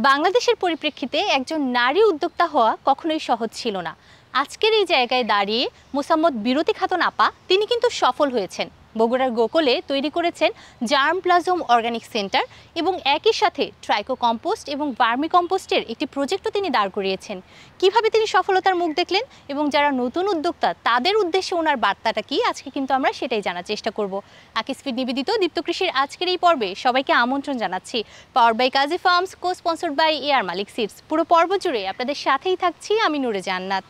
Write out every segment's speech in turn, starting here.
বাংলাদেশের পরিপ্রেক্ষিতে একজন নারী উদ্যোক্তা হওয়া কখনোই সহজ ছিল না। আজকের এই জায়গায় দাঁড়িয়ে মোসাম্মদ বিরতি খাতুন আপা তিনি কিন্তু সফল হয়েছেন। বগুড়ার গোকুলে তৈরি করেছেন জার্মপ্লাজম অর্গানিক সেন্টার এবং একই সাথে ট্রাইকো কম্পোস্ট এবং ভার্মি কম্পোস্টের একটি প্রজেক্টও তিনি দাঁড় করিয়েছেন। কিভাবে তিনি সফলতার মুখ দেখলেন এবং যারা নতুন উদ্যোক্তা তাদের উদ্দেশ্যে ওনার বার্তাটা কি, আজকে কিন্তু আমরা সেটাই জানার চেষ্টা করব। আকিসফিড নিবেদিত দীপ্ত কৃষির আজকের এই পর্বে সবাইকে আমন্ত্রণ জানাচ্ছি। Power by Kazi Farms, cosponsored by AR Malik Seeds. পুরো পর্ব জুড়ে আপনাদের সাথেই থাকছি আমি নূরে জান্নাত।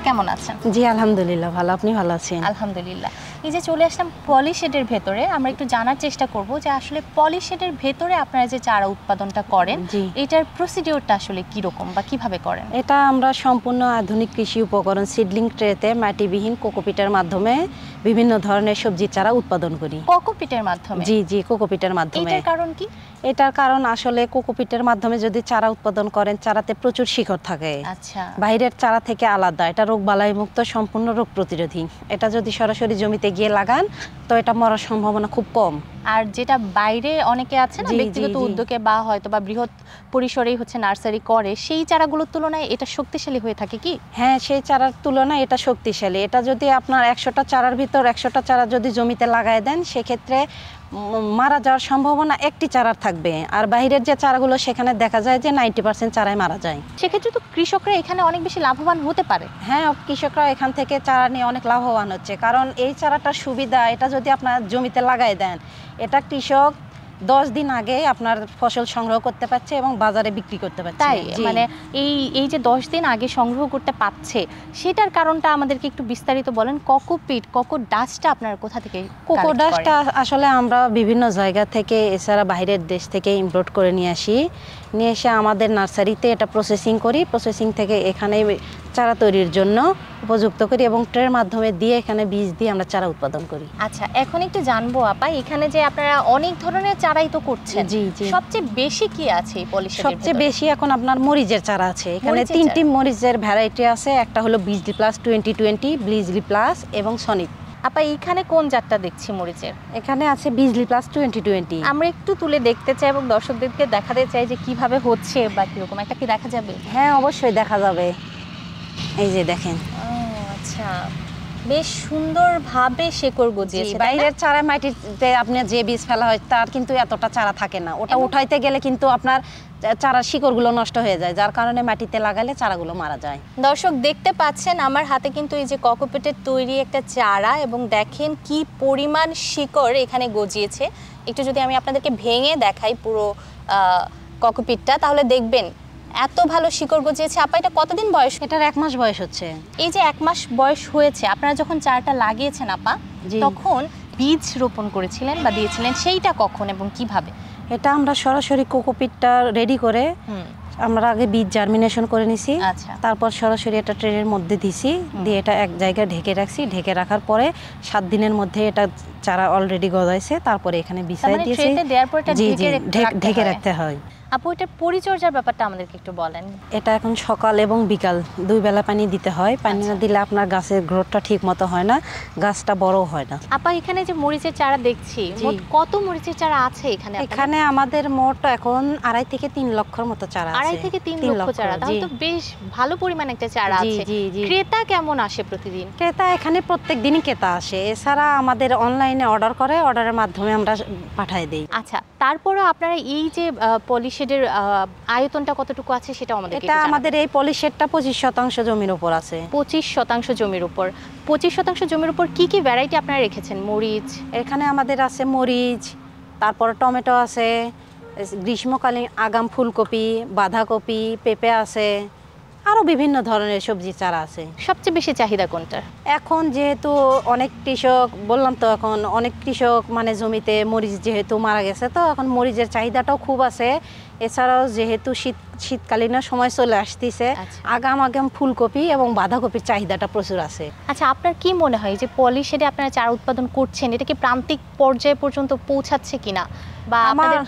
কেমন আছেন? জি আলহামদুলিল্লাহ ভালো, আপনি ভালো আছেন? আলহামদুলিল্লাহ। এই যে চলে আসলাম পলিশেডের ভেতরে, আমরা একটু জানার চেষ্টা করব যে আসলে পলিশেডের ভেতরে আপনারা যে চারা উৎপাদনটা করেন এটার প্রসিডিওরটা আসলে কি রকম বা কিভাবে করেন? এটা আমরা সম্পূর্ণ আধুনিক কৃষি উপকরণ সিডলিং ট্রেতে মাটিবিহীন কোকোপিটের মাধ্যমে বিভিন্ন ধরনের সবজি চারা উৎপাদন করি। কোকোপিটের মাধ্যমে? জি জি, কোকোপিটের মাধ্যমে। এটার কারণ কি? এটার কারণ আসলে কোকোপিটের মাধ্যমে যদি চারা উৎপাদন করেন চারাতে প্রচুর শিকড় থাকে। আচ্ছা। বাইরের চারা থেকে আলাদা, এটা রোগ বালাই মুক্ত, সম্পূর্ণ রোগ প্রতিরোধী। এটা যদি সরাসরি জমিতে গিয়ে লাগান তো এটা মরার সম্ভাবনা খুব কম। আর যেটা বাইরে অনেকে আছে না ব্যক্তিগত উদ্যোগে বা হয়তো বা বৃহৎ পরিসরেই হচ্ছে নার্সারি করে, সেই চারাগুলোর তুলনায় এটা শক্তিশালী হয়ে থাকে কি? হ্যাঁ, সেই চারার তুলনায় এটা শক্তিশালী। এটা যদি আপনার 100টা চারার ভিতর 100টা চারা যদি জমিতে লাগায় দেন সেক্ষেত্রে মারা যাওয়ার সম্ভাবনা একটি চারার থাকবে। আর বাইরের যে চারাগুলো সেখানে দেখা যায় যে 90% চারাই মারা যায়। সেক্ষেত্রে তো কৃষকরা এখানে অনেক বেশি লাভবান হতে পারে। হ্যাঁ, কৃষকরা এখান থেকে চারা নিয়ে অনেক লাভবান হচ্ছে, কারণ এই চারাটার সুবিধা, এটা যদি আপনার জমিতে লাগাই দেন এটা কৃষক 10 দিন আগে আপনার ফসল সংগ্রহ করতে পারছে এবং বাজারে বিক্রি করতে পারছে। তাই মানে এই যে 10 দিন আগে সংগ্রহ করতে পারছে সেটার কারণটা আমাদেরকে একটু বিস্তারিত বলেন। কোকোপিট, কোকো ডাস্টটা আপনারা কোথা থেকে? কোকো ডাস্টটা আসলে আমরা বিভিন্ন জায়গা থেকে, এছাড়া বাইরের দেশ থেকে ইম্পোর্ট করে নিয়ে এসে আমাদের নার্সারিতে এটা প্রসেসিং করি। প্রসেসিং থেকে এখানে চারা তৈরির জন্য উপযুক্ত করি এবং ট্রের মাধ্যমে দিয়ে এখানে বীজ দিয়ে আমরা চারা উৎপাদন করি। আচ্ছা, এখন একটু জানবো আপা, এখানে যে আপনারা অনেক ধরনের চারাই তো করছেন, জি জি, সবচেয়ে বেশি কি আছে এই পলিশেডের? সবচেয়ে বেশি এখন আপনার মরিচের চারা আছে। এখানে 3টি মরিচের ভ্যারাইটি আছে। একটা হলো বিজলি প্লাস 2020, বিজলি প্লাস এবং সনিক। আপা এইখানে কোন জাতটা দেখছি মরিচের? এখানে আছে বিজলি প্লাস 2020। আমরা একটু তুলে দেখতে চাই এবং দর্শকদেরকে দেখাতে চাই যে কিভাবে হচ্ছে বা কিরকম, একটা কি দেখা যাবে? হ্যাঁ অবশ্যই দেখা যাবে, এই যে দেখেন। আচ্ছা, বেশ সুন্দরভাবে শেকড় গজিয়েছে। বাইরের চারা মাটিতে আপনি যে বীজ ফেলা হয় তার কিন্তু এতটা চারা থাকে না, ওটা উঠাইতে গেলে কিন্তু আপনার চারার শিকড়গুলো নষ্ট হয়ে যায়, যার কারণে মাটিতে লাগালে চারাগুলো মারা যায়। দর্শক দেখতে পাচ্ছেন আমার হাতে কিন্তু এই যে কোকোপিটের তৈরি একটা চারা, এবং দেখেন কি পরিমাণ শিকড় এখানে গজিয়েছে। একটু যদি আমি আপনাদেরকে ভেঙে দেখাই পুরো কোকোপিটটা, তাহলে দেখবেন এত ভালো শিকড় গজিয়েছে। আপা এটা কতদিন বয়স? এটার 1 মাস বয়স হচ্ছে। এই যে 1 মাস বয়স হয়েছে, আপনারা যখন চারাটা লাগিয়েছেন আপা তখন বীজ রোপণ করেছিলেন বা দিয়েছিলেন, সেইটা কখন এবং কিভাবে? এটা আমরা সরাসরি কোকোপিটটা রেডি করে আমরা আগে বীজ জার্মিনেশন করে নিছি। আচ্ছা। তারপর সরাসরি এটা ট্রেনের মধ্যে দিছি, দিয়ে এটা এক জায়গায় ঢেকে রাখছি। ঢেকে রাখার পরে 7 দিনের মধ্যে এটা চারা অলরেডি গজাইছে। তারপরে এখানে বিছাই দিয়েছি। জি জি, ঢেকে রাখতে হয়। আপু এটার পরিচর্যার ব্যাপারটা আমাদেরকে একটু বলেন। এটা এখন সকাল এবং বিকাল 2 বেলা পানি দিতে হয়। পানি না দিলে আপনার গাছের গ্রোথটা ঠিক মতো হয় না, গাছটা বড় হয় না। আপা এখানে যে মরিচের চারা দেখছি, মোট কত মরিচের চারা আছে এখানে? এখানে আমাদের মোট এখন 2.5 থেকে 3 লক্ষর মতো চারা আছে। 2.5 থেকে 3 লক্ষ চারা, তাহলে তো বেশ ভালো পরিমাণ একটা চারা আছে। ক্রেতা কেমন আসে প্রতিদিন? ক্রেতা এখানে প্রত্যেক দিনই ক্রেতা আসে। এছাড়া আমাদের অনলাইনে অর্ডার করে, অর্ডারের মাধ্যমে আমরা পাঠিয়ে দেই। আচ্ছা, তারপরও আপনারা এই যে পলিশেডের আয়তনটা কতটুকু আছে সেটা আমাদের? এটা আমাদের এই পলিশেডটা 25% জমির উপর আছে। 25% জমির উপর। 25% জমির উপর কি কি ভ্যারাইটি আপনারা রেখেছেন? মরিচ এখানে আমাদের আছে মরিচ, তারপর টমেটো আছে, গ্রীষ্মকালীন আগাম ফুলকপি, বাঁধাকপি, পেঁপে আছে, আরও বিভিন্ন ধরনের সবজি চারা আছে। সবচেয়ে বেশি চাহিদা কোনটা? এখন যেহেতু অনেক কৃষক, বললাম তো এখন অনেক কৃষক মানে জমিতে মরিচ যেহেতু মারা গেছে, তো এখন মরিচের চাহিদাটাও খুব আছে। এছাড়াও যেহেতু শীতকালীন সময় চলে আসতেছে, আগাম ফুলকপি এবং বাঁধাকপির চাহিদাটা প্রচুর আছে। আচ্ছা, আপনার কি মনে হয় যে পলিশেডে আপনারা চারা উৎপাদন করছেন এটা কি প্রান্তিক পর্যায়ে পর্যন্ত পৌঁছাচ্ছে কিনা? বা আপনাদের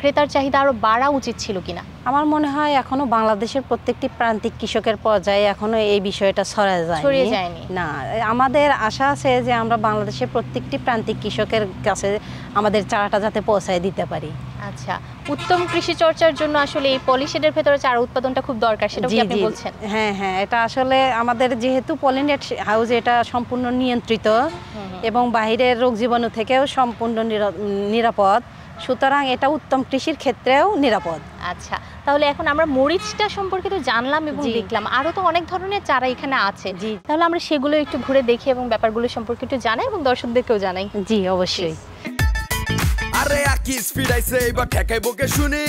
ক্রেতার চাহিদা আরো বাড়া উচিত ছিল কিনা? আমার মনে হয় এখনো বাংলাদেশের প্রত্যেকটি প্রান্তিক কৃষকের পর্যায়ে এখনো এই বিষয়টা ছড়িয়ে যায়নি না। আমাদের আশা আছে যে আমরা বাংলাদেশের প্রত্যেকটি প্রান্তিক কৃষকের কাছে আমাদের চারাটা যাতে পৌঁছায় দিতে পারি। আচ্ছা, উত্তম কৃষি চর্চার জন্য আসলে এই পলিশেডের ভেতরে চারা উৎপাদনটা খুব দরকার, সেটা কি আপনি বলছেন? হ্যাঁ হ্যাঁ, এটা আসলে আমাদের যেহেতু পলিনেট হাউস এটা সম্পূর্ণ নিয়ন্ত্রিত এবং বাহিরের রোগ জীবাণু থেকেও সম্পূর্ণ নিরাপদ, সুতরাং এটা উত্তম কৃষির ক্ষেত্রেও নিরাপদ। আচ্ছা, তাহলে এখন আমরা মরিচটা সম্পর্কে তো জানলাম এবং দেখলাম আরো তো অনেক ধরনের চারা এখানে আছে, তাহলে আমরা সেগুলো একটু ঘুরে দেখি এবং ব্যাপারগুলো সম্পর্কে একটু জানাই এবং দর্শকদেরকেও জানাই। জি অবশ্যই। আরে আকিস ফিড আইছে, এবার ঠেকাই বকে শুনি।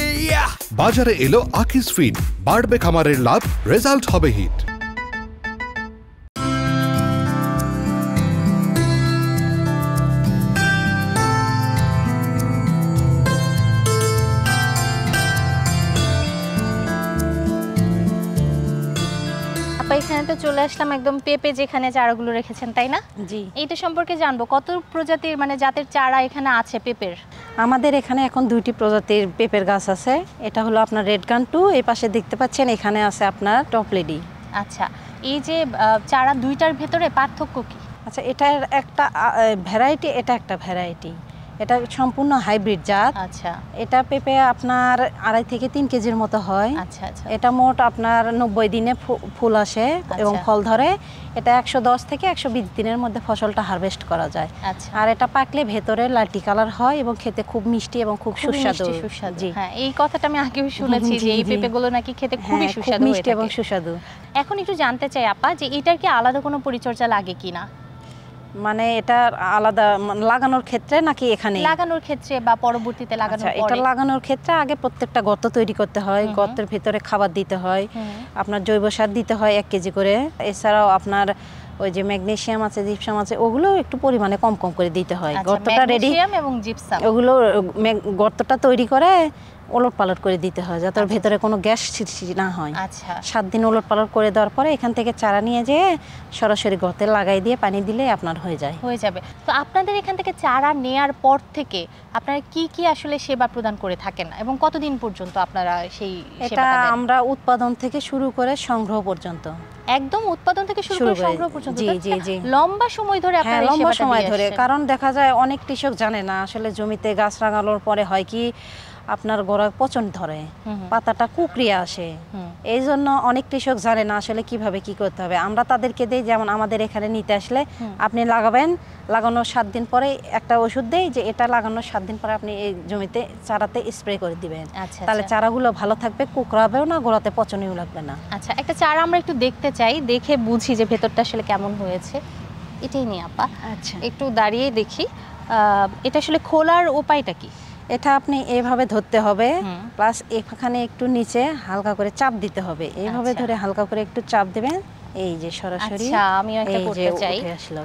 বাজারে এলো আকিস ফিড, বাড়বে খামারের লাভ, রেজাল্ট হবে হিট। এখানে তো চলে আসলাম একদম পেঁপে যেখানে চারাগুলো রেখেছেন, তাই না? জি। এইটা সম্পর্কে জানবো, কত প্রজাতির মানে জাতের চারা এখানে আছে পেঁপের? আমাদের এখানে এখন 2টি প্রজাতির পেঁপের গাছ আছে। এটা হলো আপনার রেড গান 2, এই পাশে দেখতে পাচ্ছেন এখানে আছে আপনার টপ লেডি। আচ্ছা, এই যে চারা দুইটার ভেতরে পার্থক্য কি? আচ্ছা, এটার একটা ভ্যারাইটি, এটা একটা ভ্যারাইটি, এটা সম্পূর্ণ হাইব্রিড জাত। আচ্ছা, এটা পেঁপে আপনার 2.5 থেকে 3 কেজির মতো হয়। আচ্ছা আচ্ছা। এটা মোট আপনার 90 দিনে ফুল আসে এবং ফল ধরে। এটা 110 থেকে 120 দিনের মধ্যে ফসলটা হারভেস্ট করা যায়। আচ্ছা। আর এটা পাকলে ভেতরে লালটি কালার হয় এবং খেতে খুব মিষ্টি এবং খুব সুস্বাদু। জি হ্যাঁ, এই কথাটা আমি আগেও শুনেছি যে এই পেঁপেগুলো নাকি খেতে খুবই সুস্বাদু, মিষ্টি এবং সুস্বাদু। এখন একটু জানতে চাই আপা যে এটার কি আলাদা কোনো পরিচর্যা লাগে কিনা? মানে এটা আলাদা লাগানোর ক্ষেত্রে নাকি এখানে লাগানোর ক্ষেত্রে বা পরবর্তীতে লাগানোর পরে? এটা লাগানোর ক্ষেত্রে আগে প্রত্যেকটা গর্ত তৈরি করতে হয়, গর্তের ভিতরে খাবার দিতে হয়, আপনার জৈব সার দিতে হয় 1 কেজি করে। এছাড়াও আপনার ওই যে ম্যাগনেসিয়াম আছে, জিপসাম আছে, ওগুলো একটু পরিমাণে কম কম করে দিতে হয়। গর্তটা রেডি, ম্যাগনেসিয়াম এবং জিপসাম ওগুলো গর্তটা তৈরি করে ওলট পালট করে দিতে হয় যাতে ওর ভেতরে কোনো গ্যাস সৃষ্টি না হয়। আচ্ছা, 7 দিন ওলট পালট করে দেওয়ার পরে এখান থেকে চারা নিয়ে যেয়ে সরাসরি গর্তে লাগাই দিয়ে পানি দিলে আপনার হয়ে যাবে। তো আপনাদের এখান থেকে চারা নেয়ার পর থেকে আপনারা কি কি আসলে সেবা প্রদান করে থাকেন এবং কতদিন পর্যন্ত আপনারা সেই এটা আমরা উৎপাদন থেকে শুরু করে সংগ্রহ পর্যন্ত, একদম উৎপাদন থেকে শুরু করে সংগ্রহ পর্যন্ত? জি জি জি, লম্বা সময় ধরে আপনারা এই লম্বা সেবাটা সময় দিয়ে ধরে। আসছেন। কারণ দেখা যায় অনেক কৃষক জানে না আসলে জমিতে গাছ লাগানোর পরে হয় কি আপনার গোড়ায় পচন ধরে, পাতাটা কুকড়িয়ে আসে। এই জন্য অনেক কৃষক জানে না আসলে কিভাবে কি করতে হবে। আমরা তাদেরকে দেই, যেমন আমাদের এখানে নিতে আসলে আপনি লাগাবেন, লাগানোর 7 দিন পরে একটা ওষুধ দেই যে এটা লাগানোর 7 দিন পরে আপনি এই জমিতে চারাতে স্প্রে করে দিবেন। তাহলে চারাগুলো ভালো থাকবে, কুকড়াবেও না, গোড়াতে পচনও লাগবে না। আচ্ছা, একটা চারা আমরা একটু দেখতে চাই, দেখে বুঝি যে ভেতরটা আসলে কেমন হয়েছে। এটাই নিয়ে আপা আচ্ছা একটু দাঁড়িয়ে দেখি এটা আসলে খোলার উপায়টা কি? এটা আপনি এইভাবে ধরতে হবে, প্লাস এখানে একটু নিচে হালকা করে চাপ দিতে হবে। এইভাবে ধরে হালকা করে একটু চাপ দিবেন, এই যে সরাসরি। আচ্ছা, আমি একটা করতে চাই। আসলো,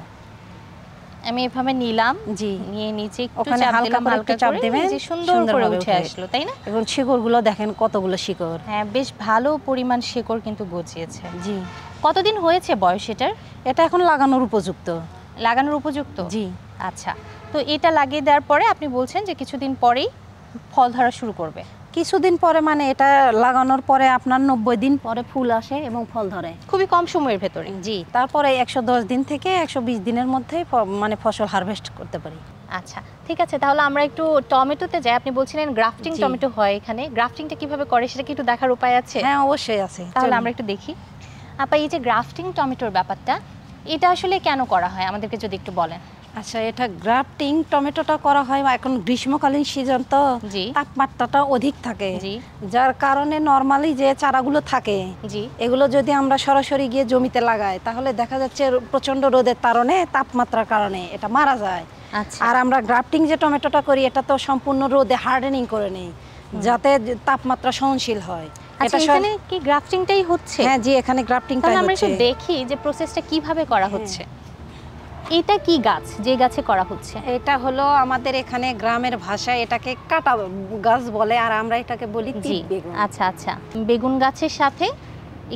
আমি এভাবে নিলাম, জি, নিয়ে নিচে একটু ওখানে চাপ হালকা দিলাম, করে একটু চাপ দিবেন, যে সুন্দর করে উঠে আসলো, তাই না? এবং শিকড়গুলো দেখেন কতগুলো শিকড়। হ্যাঁ, বেশ ভালো পরিমাণ শিকড় কিন্তু গজিয়েছে। জি। কতদিন হয়েছে বয়স এটার? এটা এখন লাগানোর উপযুক্ত। লাগানোর উপযুক্ত? জি। আচ্ছা, তো এটা লাগিয়ে দেওয়ার পরে আপনি বলছেন যে কিছুদিন পরেই ফল ধরা শুরু করবে? কিছুদিন পরে মানে এটা লাগানোর পরে আপনার 90 দিন পরে ফুল আসে এবং ফল ধরে খুবই কম সময়ের ভেতরে। জি, তারপরে 110 দিন থেকে 120 দিনের মধ্যে মানে ফসল হারভেস্ট করতে পারি। আচ্ছা, ঠিক আছে, তাহলে আমরা একটু টমেটোতে যাই। আপনি বলছিলেন গ্রাফটিং টমেটো হয় এখানে, গ্রাফটিংটা কিভাবে করে সেটা কি একটু দেখার উপায় আছে? হ্যাঁ, অবশ্যই আছে, তাহলে আমরা একটু দেখি। আপা, এই যে গ্রাফটিং টমেটোর ব্যাপারটা, এটা আসলে কেন করা হয় আমাদেরকে যদি একটু বলেন। আচ্ছা, এটা গ্রাফটিং টমেটোটা করা হয় এখন গ্রীষ্মকালীন সিজন, তো তাপমাত্রাটা অধিক থাকে, যার কারণে নরমালি যে চারাগুলো থাকে এগুলো যদি আমরা সরাসরি গিয়ে জমিতে লাগাই তাহলে দেখা যাচ্ছে প্রচন্ড রোদের কারণে, তাপমাত্রার কারণে এটা মারা যায়। আর আমরা গ্রাফটিং যে টমেটোটা করি এটা তো সম্পূর্ণ রোদে হার্ডেনিং করে নেই যাতে তাপমাত্রা সহনশীল হয়। এটা এখানে কি গ্রাফটিংটাই হচ্ছে? হ্যাঁ জি, এখানে গ্রাফটিংটা হচ্ছে। আমরা একটু দেখি যে প্রসেসটা কিভাবে করা হচ্ছে। এটা কি গাছ, যে গাছে করা হচ্ছে? এটা হলো আমাদের এখানে গ্রামের ভাষায় এটাকে কাটা গাছ বলে, আর আমরা এটাকে বলি তিত বেগুন। আচ্ছা আচ্ছা, বেগুন গাছের সাথে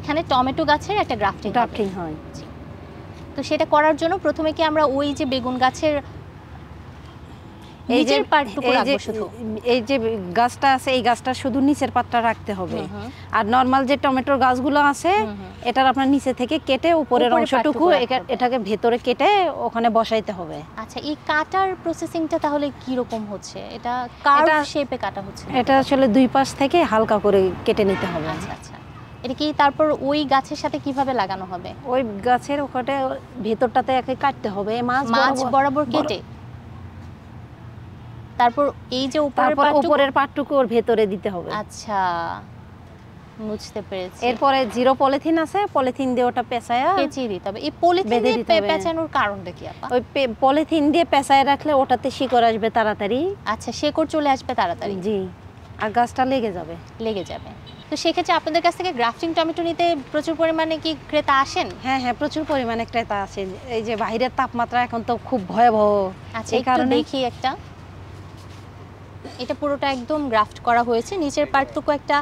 এখানে টমেটো গাছের একটা গ্রাফটিং হয়। তো সেটা করার জন্য প্রথমে কি আমরা ওই যে বেগুন গাছের নিচের পার্টটুকু রাখবো শুধু। এই যে গাছটা আছে এই গাছটা শুধু নিচের পাতটা রাখতে হবে। আর নরমাল যে টমেটোর গাছগুলো আছে এটার আপনার নিচে থেকে কেটে উপরের অংশটুকু এটাকে ভেতরে কেটে ওখানে বসাইতে হবে। আচ্ছা, এই কাটার প্রসেসিংটা তাহলে কি রকম হচ্ছে? এটা কার্ভ শেপে কাটা হচ্ছে? এটা আসলে দুই পাশ থেকে হালকা করে কেটে নিতে হবে। আচ্ছা আচ্ছা, এটা কি তারপর ওই গাছের সাথে কিভাবে লাগানো হবে? ওই গাছের ওখানে ভেতরটাতে একে কাটতে হবে মাছ বরাবর কেটে, তারপর এই যে উপরের পাটটুকু ওর ভেতরে দিতে হবে। আচ্ছা, বুঝতে পেরেছি। এরপরে জিরো পলিথিন আছে, পলিথিন দিয়ে ওটা পেঁচিয়ে দিতে হবে। এই পলিথিন দিয়ে পেঁচানোর কারণটা কি আপা? ওই পলিথিন দিয়ে পেঁচায় রাখলে ওটাতে শিকড় আসবে তাড়াতাড়ি। আচ্ছা, শিকড় চলে আসবে তাড়াতাড়ি। জি, আর গাছটা লেগে যাবে। তো সেক্ষেত্রে আপনাদের কাছ থেকে গ্রাফটিং টমেটো নিতে প্রচুর পরিমাণে কি ক্রেতা আসেন? হ্যাঁ, প্রচুর পরিমাণে ক্রেতা আসে। এই যে বাইরের তাপমাত্রা এখন তো খুব ভয়াবহ। আচ্ছা, এই কারণে দেখি একটা, এটা পুরোটা একদম গ্রাফট করা হয়েছে। নিচের পার্টটুকু একটা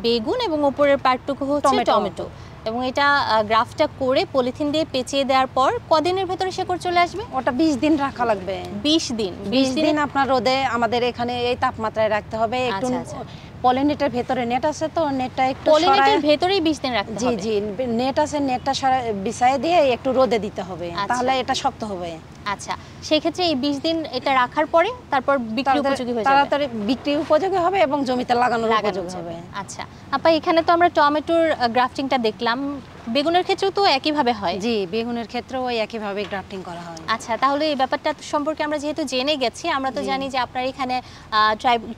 বেগুন এবং উপরের পার্টটুকু হচ্ছে টমেটো, এবং এটা গ্রাফটটা করে পলিথিন দিয়ে পেঁচিয়ে দেওয়ার পর কদিনের ভেতরে শেকড় চলে আসবে? ওটা 20 দিন রাখা লাগবে। 20 দিন? 20 দিন আপনার রোদে আমাদের এখানে এই তাপমাত্রায় রাখতে হবে। একটু পলিনেটের ভেতরে নেট আছে, তো নেটটা একটু পলিনেটের ভেতরেই 20 দিন রাখতে হবে? জি, নেট আছে, নেটটা বিছায় দিয়ে একটু রোদে দিতে হবে, তাহলে এটা শক্ত হবে। আচ্ছা, সেই ক্ষেত্রে এই 20 দিন এটা রাখার পরে তারপর বিক্রি উপযোগী হয়ে যাবে? তাড়াতাড়ি বিক্রি উপযোগী হবে এবং জমিতে লাগানোর উপযোগী হবে। আচ্ছা আপা, এখানে তো আমরা টমেটোর গ্রাফটিংটা দেখলাম, বেগুনের ক্ষেত্রেও তো একই ভাবে হয়? জি, বেগুনের ক্ষেত্রেও একই ভাবে গ্রাফটিং করা হয়। আচ্ছা, তাহলে এই ব্যাপারটা সম্পর্কে আমরা যেহেতু জেনে গেছি, আমরা তো জানি যে আপনার এখানে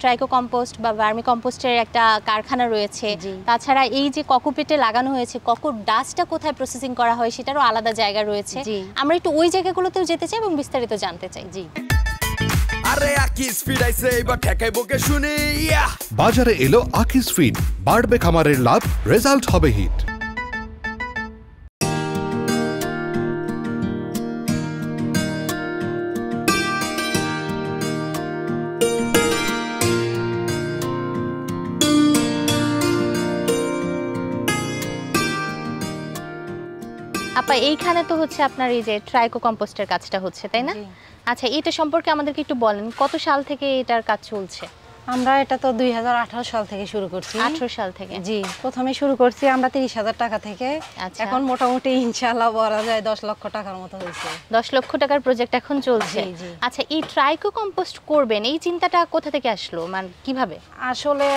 ট্রাইকো কম্পোস্ট বা ভার্মি কম্পোস্টের একটা কারখানা রয়েছে। তাছাড়া এই যে ককোপিটে লাগানো হয়েছে, কোকো ডাস্টটা কোথায় প্রসেসিং করা হয় সেটারও আলাদা জায়গা রয়েছে। আমরা একটু ওই জায়গাগুলোতেও যেতে চাই এবং বিস্তারিত জানতে চাই। জি। আরে আকিস ফিড আইছে, এবার ঠেকাই বকে শুনি। বাজারে এলো আকিস ফিড, বাড়বে খামারের লাভ, রেজাল্ট হবে হিট। আপা, এইখানে তো হচ্ছে আপনার এই যে ট্রাইকো কম্পোস্টের কাজটা হচ্ছে, তাই না? আচ্ছা, এটা সম্পর্কে আমাদেরকে একটু বলেন, কত সাল থেকে এটার কাজ চলছে? আমরা এটা তো 2018 সাল থেকে শুরু করছি। 18 সাল থেকে? জি, প্রথমে শুরু করছি আমরা 30,000 টাকা থেকে। এখন মোটামুটি ইনশাআল্লাহ বলা যায় 10 লক্ষ টাকার মতো হয়েছে। 10 লক্ষ টাকার প্রজেক্ট এখন চলছে। আচ্ছা, এই ট্রাইকো কম্পোস্ট করবেন, এই চিন্তাটা কোথা থেকে আসলো, মানে কিভাবে? আসলে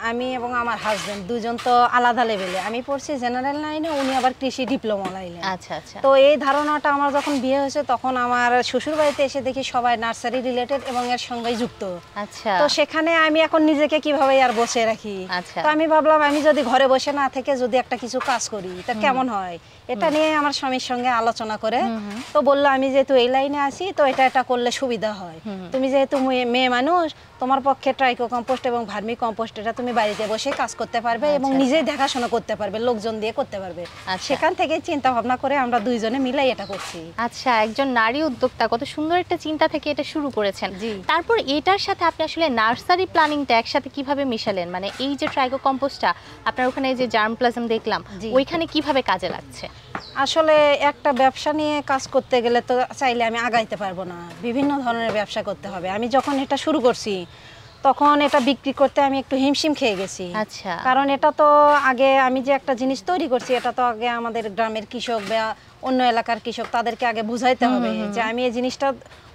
আমি এবং আমার হাজবেন্ড দুজন তো আলাদা লেভেলে। আমি পড়ছি জেনারেল লাইনে, উনি আবার কৃষি ডিপ্লোমা লাইনে। আচ্ছা আচ্ছা। তো এই ধারণাটা আমার যখন বিয়ে হয়েছে তখন আমার শ্বশুর বাড়িতে এসে দেখি সবাই নার্সারি রিলেটেড এবং এর সঙ্গে যুক্ত। আচ্ছা। তো সেখানে আমি এখন নিজেকে কিভাবে আর বসে রাখি। তো আমি ভাবলাম আমি যদি ঘরে বসে না থেকে যদি একটা কিছু কাজ করি তা কেমন হয়, এটা নিয়ে আমার স্বামীর সঙ্গে আলোচনা করে তো বললো আমি যেহেতু এই লাইনে আছি তো এটা করলে সুবিধা হয়। তুমি যেহেতু মেয়ে মানুষ, তোমার পক্ষে ট্রাইকো কম্পোস্ট এবং ভার্মি কম্পোস্ট এটা তুমি বাড়িতে বসে কাজ করতে পারবে এবং নিজেই দেখাশোনা করতে পারবে, লোকজন দিয়ে করতে পারবে। সেখান থেকে চিন্তা ভাবনা করে আমরা দুইজনে মিলাই এটা করছি। আচ্ছা, একজন নারী উদ্যোক্তা, কত সুন্দর একটা চিন্তা থেকে এটা শুরু করেছেন। তারপর এটার সাথে আপনি আসলে নার্সারি প্ল্যানিংটা একসাথে কিভাবে মিশালেন? মানে এই যে ট্রাইকো কম্পোস্টটা আপনার ওখানে যে জার্মপ্লাজম দেখলাম, ওইখানে কিভাবে কাজে লাগছে? আসলে একটা ব্যবসা নিয়ে কাজ করতে গেলে তো চাইলে আমি আগাইতে পারবো না, বিভিন্ন ধরনের ব্যবসা করতে হবে। আমি যখন এটা শুরু করছি তখন এটা বিক্রি করতে আমি একটু হিমশিম খেয়ে গেছি। আচ্ছা। কারণ এটা তো আগে আমি যে একটা জিনিস তৈরি করছি এটা তো আগে আমাদের গ্রামের কৃষক বা অন্য এলাকার কৃষক তাদেরকে আগে বুঝাইতে হবে যে আমি এই জিনিসটা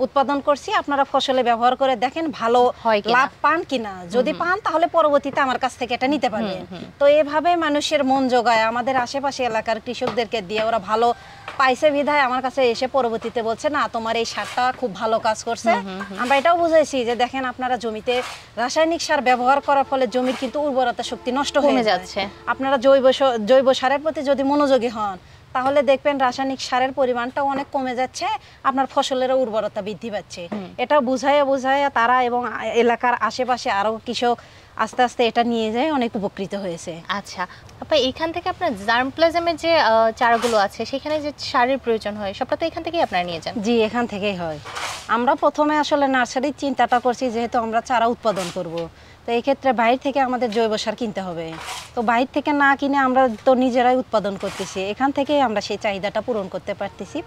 উৎপাদন করছি, আপনারা ফসলে ব্যবহার করে দেখেন ভালো লাভ পান কিনা। যদি পান তাহলে পরবর্তীতে আমার কাছ থেকে এটা নিতে পারবেন। তো এভাবে মানুষের মন জোগায় আমাদের আশেপাশে এলাকার কৃষকদেরকে দিয়ে ওরা ভালো পাইছে বিধায় আমার কাছে এসে পরবর্তীতে বলছে না তোমার এই সারটা খুব ভালো কাজ করছে। আমরা এটাও বুঝাইছি যে দেখেন আপনারা জমিতে রাসায়নিক সার ব্যবহার করার ফলে জমির কিন্তু উর্বরতা শক্তি নষ্ট হয়ে যাচ্ছে। আপনারা জৈব সারের প্রতি যদি মনোযোগী হন তাহলে দেখবেন রাসায়নিক সারের পরিমাণটাও অনেক কমে যাচ্ছে, আপনার ফসলের উর্বরতা বৃদ্ধি পাচ্ছে। এটা বুঝাইয়া তারা এবং এলাকার আশেপাশে আরো কৃষক আস্তে আস্তে এটা নিয়ে যায় অনেক উপকৃত হয়েছে। আচ্ছা আপা, এখান থেকে আপনার জার্মপ্লাজমের যে চারাগুলো আছে সেখানে যে সারের প্রয়োজন হয় সবটা তো এখান থেকেই আপনারা নিয়ে যান? জি, এখান থেকেই হয়। আমরা প্রথমে আসলে নার্সারির চিন্তাটা করছি যেহেতু আমরা চারা উৎপাদন করব, তো এই ক্ষেত্রে বাইরে থেকে আমাদের জৈব সার কিনতে হবে। তো বাইরে থেকে না কিনে আমরা তো নিজেরাই উৎপাদন করতেছি, এখান থেকেই আমরা সেই চাহিদাটা পূরণ করতে পারতেছি।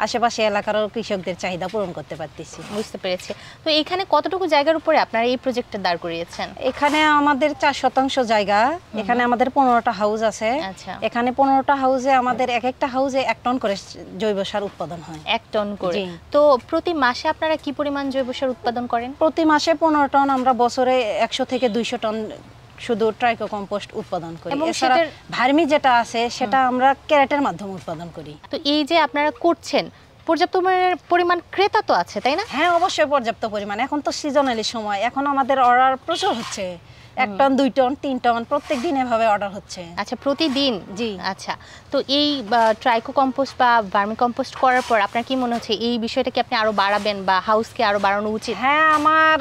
আশেপাশে এলাকারও কৃষকদের চাহিদা পূরণ করতে পারতেছি। বুঝতে পেরেছি। তো এখানে কতটুকু জায়গার উপরে আপনারা এই প্রজেক্টটা দাঁড় করিয়েছেন? এখানে আমাদের 4% জায়গা, এখানে আমাদের 15টা হাউস আছে। আচ্ছা। এখানে 15টা হাউসে আমাদের এক একটা হাউসে 1 টন করে জৈব সার উৎপাদন হয়। 1 টন করে। জি। তো প্রতি মাসে আপনারা কি পরিমাণ জৈব সার উৎপাদন করেন? প্রতি মাসে 15 টন, আমরা বছরে 100 থেকে 200 টন শুধু ট্রাইকো কম্পোস্ট উৎপাদন করি। এবং এছাড়া ভার্মি যেটা আছে সেটা আমরা ক্যারেটের মাধ্যমে উৎপাদন করি। তো এই যে আপনারা করছেন, পর্যাপ্ত পরিমাণ ক্রেতা তো আছে, তাই না? হ্যাঁ, অবশ্যই পর্যাপ্ত পরিমাণ। এখন তো সিজনালি সময়, এখন আমাদের অর্ডার প্রচুর হচ্ছে। 1 টন, 2 টন, 3 টন প্রত্যেক দিন এভাবে অর্ডার হচ্ছে। আচ্ছা, প্রতিদিন? জি। আচ্ছা, তো এই ট্রাইকো কম্পোস্ট বা ভার্মি কম্পোস্ট করার পর আপনার কি মনে হচ্ছে এই বিষয়টা কি আপনি আরো বাড়াবেন বা হাউসকে আরো বাড়ানো উচিত? হ্যাঁ, আমার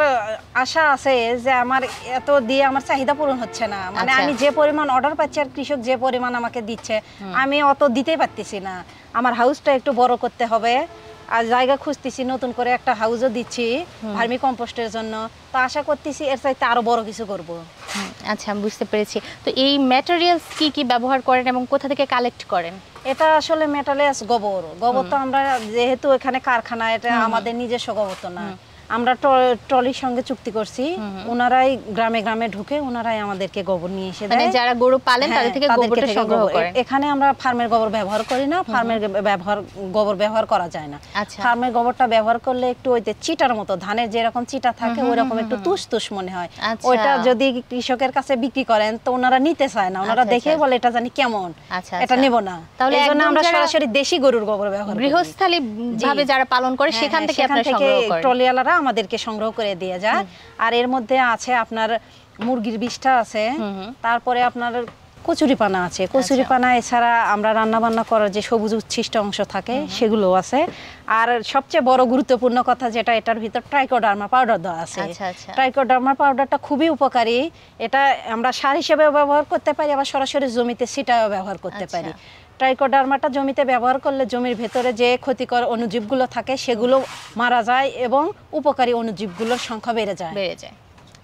আশা আছে যে আমার এত দিয়ে আমার চাহিদা পূরণ হচ্ছে না। মানে আচ্ছা। আমি যে পরিমাণ অর্ডার পাচ্ছি আর কৃষক যে পরিমাণ আমাকে দিচ্ছে, আমি অত দিতেই পারতেছি না। আমার হাউসটা একটু বড় করতে হবে, আর জায়গা খুঁজতেছি, নতুন করে একটা হাউসও দিচ্ছি ভার্মি কম্পোস্টের জন্য। তো আশা করতেছি এর চাইতে আরো বড় কিছু করব। আচ্ছা, আমি বুঝতে পেরেছি। তো এই ম্যাটেরিয়ালস কি কি ব্যবহার করেন এবং কোথা থেকে কালেক্ট করেন? এটা আসলে মেটালিয়াস গোবর। গোবর তো আমরা যেহেতু এখানে কারখানা, এটা আমাদের নিজস্ব গোবর তো না। আমরা ট্রলির সঙ্গে চুক্তি করছি, ওনারাই গ্রামে গ্রামে ঢুকে ওনারাই আমাদেরকে গোবর নিয়ে এসে দেয়। মানে যারা গরু পালেন তাদের থেকে গোবরটা সংগ্রহ করেন। এখানে আমরা ফার্মের গোবর ব্যবহার করি না, ফার্মের গোবর ব্যবহার করা যায় না। আচ্ছা। ফার্মের গোবরটা ব্যবহার করলে একটু ওইতে চিটার মতো, ধানের যেরকম চিটা থাকে ওইরকম একটু তুষ মনে হয়। ওইটা যদি কৃষকের কাছে বিক্রি করেন তো ওনারা নিতে চায় না, ওনারা দেখে বলে এটা জানি কেমন, এটা নেব না। তাহলে এজন্য আমরা সরাসরি দেশি গরুর গোবর ব্যবহার করি। গৃহস্থালী ভাবে যারা পালন করে সেখান থেকে আপনারা সংগ্রহ করেন। ট্রলিওয়ালারা আমাদেরকে সংগ্রহ করে দিয়ে যায়। আর এর মধ্যে আছে আপনার মুরগির বিষ্ঠা আছে, তারপরে আপনার কচুরিপানা আছে। কচুরিপানা এছাড়া আমরা রান্না বান্না করার যে সবুজ উচ্ছিষ্ট অংশ থাকে সেগুলো আছে। আর সবচেয়ে বড় গুরুত্বপূর্ণ কথা যেটা, এটার ভিতর ট্রাইকোডার্মা পাউডার দেওয়া আছে। ট্রাইকোডার্মা পাউডারটা খুবই উপকারী। এটা আমরা সার হিসেবে ব্যবহার করতে পারি, আবার সরাসরি জমিতে ছিটাও ব্যবহার করতে পারি। ট্রাইকোডার্মাটা জমিতে ব্যবহার করলে জমির ভেতরে যে ক্ষতিকর অণুজীবগুলো থাকে সেগুলো মারা যায় এবং উপকারী অণুজীবগুলোর সংখ্যা বেড়ে যায়।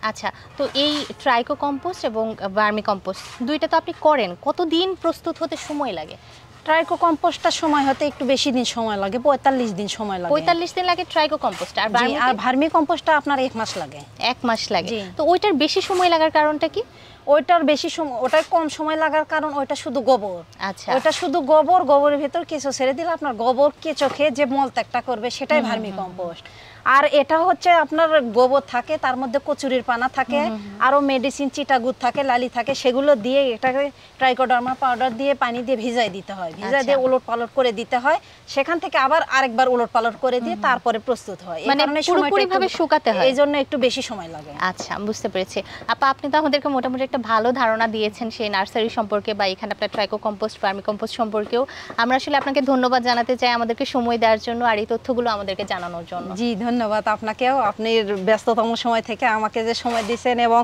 আচ্ছা, তো এই ট্রাইকো কম্পোস্ট এবং ভার্মি কম্পোস্ট দুইটা তো আপনি করেন, কতদিন প্রস্তুত হতে সময় লাগে? ট্রাইকো কম্পোস্টটা সময় হতে একটু বেশি দিন সময় লাগে, 45 দিন সময় লাগে। 45 দিন লাগে ট্রাইকো কম্পোস্ট। আর ভার্মি কম্পোস্টটা আপনার 1 মাস লাগে। 1 মাস লাগে। তো ওইটার বেশি সময় লাগার কারণটা কি? ওইটার বেশি সময়, ওটার কম সময় লাগার কারণ ওইটা শুধু গোবর। আচ্ছা। ওইটা শুধু গোবর, গোবরের ভিতর কেঁচো ছেড়ে দিলে আপনার গোবর কেঁচো খেয়ে যে মলত্যাগটা করবে সেটাই ভার্মি কম্পোস্ট। আর এটা হচ্ছে আপনার গোবর থাকে, তার মধ্যে কচুরির পানা থাকে, আরো মেডিসিন চিটাগুড় থাকে, লালি থাকে, সেগুলো দিয়ে এটাকে ট্রাইকোডার্মা পাউডার দিয়ে পানি দিয়ে ভিজাই দিতে হয়। ভিজাই দিয়ে উলট পালট করে দিতে হয়, সেখান থেকে আবার আরেকবার উলট পালট করে দিয়ে তারপরে প্রস্তুত হয়। মানে পুরোপুরিভাবে শুকাতে হয়, এই জন্য একটু বেশি সময় লাগে। আচ্ছা, বুঝতে পেরেছি। আপা, আপনি তো আমাদেরকে মোটামুটি একটা ভালো ধারণা দিয়েছেন সেই নার্সারি সম্পর্কে বা এখানে আপনার ট্রাইকো কম্পোস্ট, ভার্মি কম্পোস্ট সম্পর্কেও। আমরা আসলে আপনাকে ধন্যবাদ জানাতে চাই আমাদেরকে সময় দেওয়ার জন্য আর এই তথ্যগুলো আমাদেরকে জানানোর জন্য। জি, ধন্যবাদ আপনাকেও। আপনি ব্যস্ততম সময় থেকে আমাকে যে সময় দিয়েছেন এবং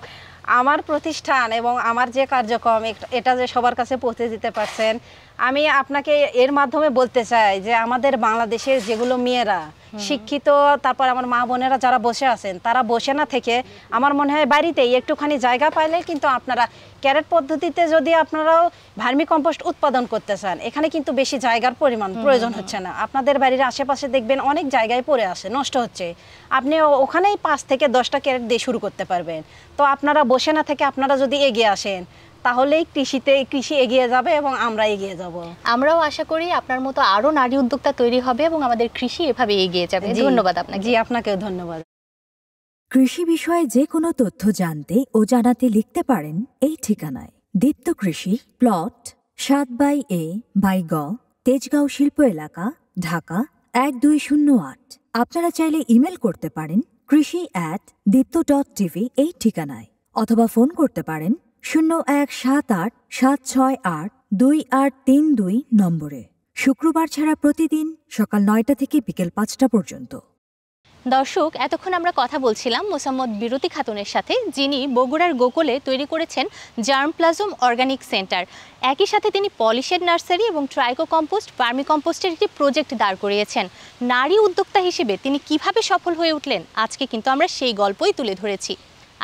আমার প্রতিষ্ঠান এবং আমার যে কার্যক্রম এটা যে সবার কাছে পৌঁছে দিতে পারছেন, আমি আপনাকে এর মাধ্যমে বলতে চাই যে আমাদের বাংলাদেশের যেগুলো মেয়েরা শিক্ষিত, তারপর আমার মা বোনেরা যারা বসে আছেন, তারা বসে না থেকে আমার মনে হয় বাড়িতেই একটুখানি জায়গা পাইলে কিন্তু আপনারা ক্যারেট পদ্ধতিতে যদি আপনারাও ভার্মি কম্পোস্ট উৎপাদন করতে চান, এখানে কিন্তু বেশি জায়গার প্রয়োজন হচ্ছে না। আপনাদের বাড়ির আশেপাশে দেখবেন অনেক জায়গায় পড়ে আসে, নষ্ট হচ্ছে, আপনি ওখানেই 5 থেকে 10টা ক্যারেট দিয়ে শুরু করতে পারবেন। তো আপনারা বসে না থেকে আপনারা যদি এগিয়ে আসেন তাহলেই কৃষি এগিয়ে যাবে এবং আমরা এগিয়ে যাব। আমরাও আশা করি আপনার মতো আরো নারী উদ্যোক্তা তৈরি হবে এবং আমাদের কৃষি এভাবে এগিয়ে যাবে। ধন্যবাদ আপনাকে। জি, আপনাকেও ধন্যবাদ। কৃষি বিষয়ে যে কোনো তথ্য জানতে ও জানাতে লিখতে পারেন এই ঠিকানায়। দীপ্ত কৃষি, প্লট 7/A/গ, তেজগাঁও শিল্প এলাকা, ঢাকা 1208। আপনারা চাইলে ইমেল করতে পারেন krishi@dipto.tv এই ঠিকানায়, অথবা ফোন করতে পারেন 0178-768-2832 নম্বরে। শুক্রবার ছাড়া প্রতিদিন সকাল 9টা থেকে বিকেল 5টা পর্যন্ত। দর্শক, এতক্ষণ আমরা কথা বলছিলাম মোসাম্মদ বিরতি খাতুনের সাথে, যিনি বগুড়ার গোকুলে তৈরি করেছেন জার্মপ্লাজম অর্গানিক সেন্টার। একই সাথে তিনি পলিশেড নার্সারি এবং ট্রাইকো কম্পোস্ট, ভার্মি কম্পোস্টের একটি প্রজেক্ট দাঁড় করিয়েছেন। নারী উদ্যোক্তা হিসেবে তিনি কিভাবে সফল হয়ে উঠলেন, আজকে কিন্তু আমরা সেই গল্পই তুলে ধরেছি।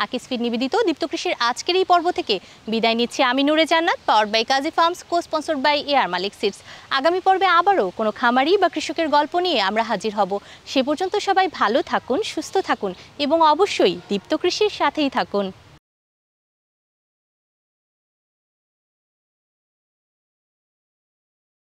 আকিস ফিড নিবেদিত দীপ্ত কৃষির আজকের এই পর্ব থেকে বিদায় নিচ্ছি আমি Nure Jannat, powered by Kazi Farms, cosponsored by AR Malik Seeds. আগামী পর্বে আবারও কোনো খামারি বা কৃষকের গল্প নিয়ে আমরা হাজির হব। সে পর্যন্ত সবাই ভালো থাকুন, সুস্থ থাকুন এবং অবশ্যই দীপ্ত কৃষির সাথেই থাকুন।